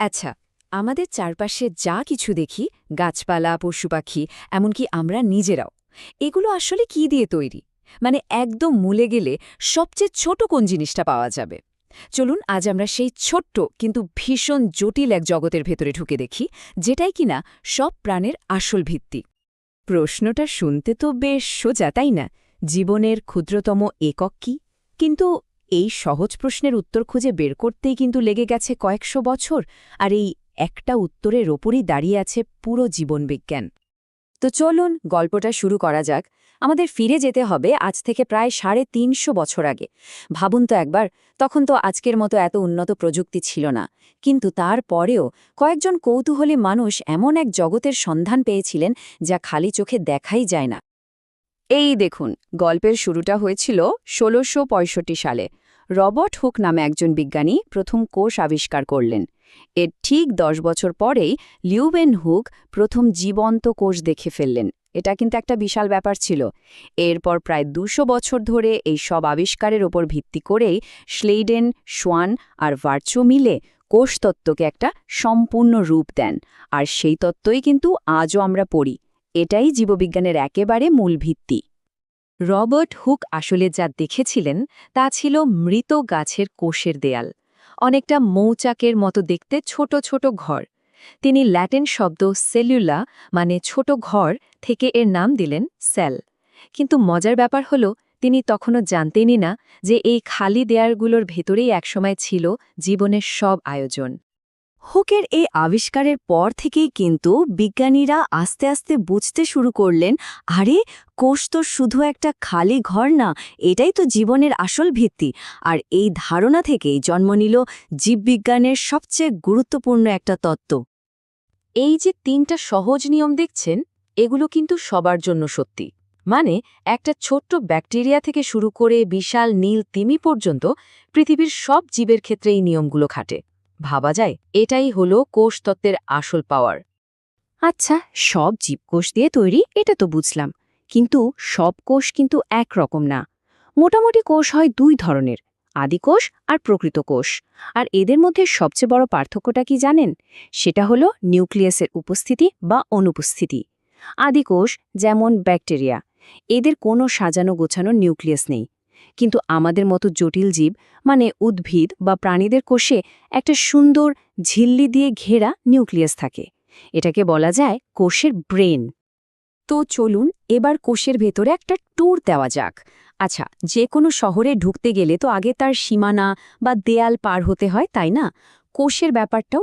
আচ্ছা, আমাদের চারপাশে যা কিছু দেখি, গাছপালা, পশুপাখি, এমনকি আমরা নিজেরাও, এগুলো আসলে কি দিয়ে তৈরি? মানে একদম মূলে গেলে সবচেয়ে ছোট কোন জিনিসটা পাওয়া যাবে? চলুন আজ আমরা সেই ছোট্ট কিন্তু ভীষণ জটিল এক জগতের ভেতরে ঢুকে দেখি, যেটাই কিনা সব প্রাণের আসল ভিত্তি। প্রশ্নটা শুনতে তো বেশ সোজা, তাই না? জীবনের ক্ষুদ্রতম একক কি? কিন্তু এই সহজ প্রশ্নের উত্তর খুঁজে বের করতেই কিন্তু লেগে গেছে কয়েকশো বছর, আর এই একটা উত্তরের ওপরই দাঁড়িয়ে আছে পুরো জীবনবিজ্ঞান। তো চলুন গল্পটা শুরু করা যাক। আমাদের ফিরে যেতে হবে আজ থেকে প্রায় ৩৫০ বছর আগে। ভাবুন তো একবার, তখন তো আজকের মতো এত উন্নত প্রযুক্তি ছিল না। কিন্তু তারপরেও কয়েকজন কৌতূহলী মানুষ এমন এক জগতের সন্ধান পেয়েছিলেন যা খালি চোখে দেখাই যায় না। এই দেখুন, গল্পের শুরুটা হয়েছিল ১৬৬৫ সালে। রবার্ট হুক নামে একজন বিজ্ঞানী প্রথম কোষ আবিষ্কার করলেন। এর ঠিক ১০ বছর পরেই লিউবেন হুক প্রথম জীবন্ত কোষ দেখে ফেললেন। এটা কিন্তু একটা বিশাল ব্যাপার ছিল। এরপর প্রায় ২০০ বছর ধরে এই সব আবিষ্কারের ওপর ভিত্তি করেই শ্লেইডেন, সোয়ান আর ভার্চো মিলে কোষতত্ত্বকে একটা সম্পূর্ণ রূপ দেন। আর সেই তত্ত্বই কিন্তু আজও আমরা পড়ি। এটাই জীববিজ্ঞানের একেবারে মূল ভিত্তি। রবার্ট হুক আসলে যা দেখেছিলেন তা ছিল মৃত গাছের কোষের দেয়াল, অনেকটা মৌচাকের মতো দেখতে ছোট ছোট ঘর। তিনি ল্যাটিন শব্দ সেলুলা মানে ছোট ঘর থেকে এর নাম দিলেন সেল। কিন্তু মজার ব্যাপার হলো, তিনি তখনও জানতেনই না যে এই খালি দেয়ালগুলোর ভেতরেই একসময় ছিল জীবনের সব আয়োজন। হুকের এই আবিষ্কারের পর থেকেই কিন্তু বিজ্ঞানীরা আস্তে আস্তে বুঝতে শুরু করলেন, আরে কোষ তো শুধু একটা খালি ঘর না, এটাই তো জীবনের আসল ভিত্তি। আর এই ধারণা থেকেই জন্ম নিল জীববিজ্ঞানের সবচেয়ে গুরুত্বপূর্ণ একটা তত্ত্ব। এই যে ৩টা সহজ নিয়ম দেখছেন, এগুলো কিন্তু সবার জন্য সত্যি। মানে একটা ছোট্ট ব্যাকটেরিয়া থেকে শুরু করে বিশাল নীল তিমি পর্যন্ত পৃথিবীর সব জীবের ক্ষেত্রে এই নিয়মগুলো খাটে। ভাবা যায়, এটাই হলো কোষতত্ত্বের আসল পাওয়ার। আচ্ছা, সব জীবকোষ দিয়ে তৈরি এটা তো বুঝলাম, কিন্তু সব কোষ কিন্তু একরকম না। মোটামুটি কোষ হয় দুই ধরনের, আদিকোষ আর প্রকৃত কোষ। আর এদের মধ্যে সবচেয়ে বড় পার্থক্যটা কি জানেন? সেটা হলো নিউক্লিয়াসের উপস্থিতি বা অনুপস্থিতি। আদিকোষ, যেমন ব্যাকটেরিয়া, এদের কোনো সাজানো গোছানো নিউক্লিয়াস নেই। কিন্তু আমাদের মতো জটিল জীব মানে উদ্ভিদ বা প্রাণীদের কোষে একটা সুন্দর ঝিল্লি দিয়ে ঘেরা নিউক্লিয়াস থাকে। এটাকে বলা যায় কোষের ব্রেন। তো চলুন এবার কোষের ভেতরে একটা ট্যুর দেওয়া যাক। আচ্ছা, যে কোনো শহরে ঢুকতে গেলে তো আগে তার সীমানা বা দেয়াল পার হতে হয়, তাই না? কোষের ব্যাপারটাও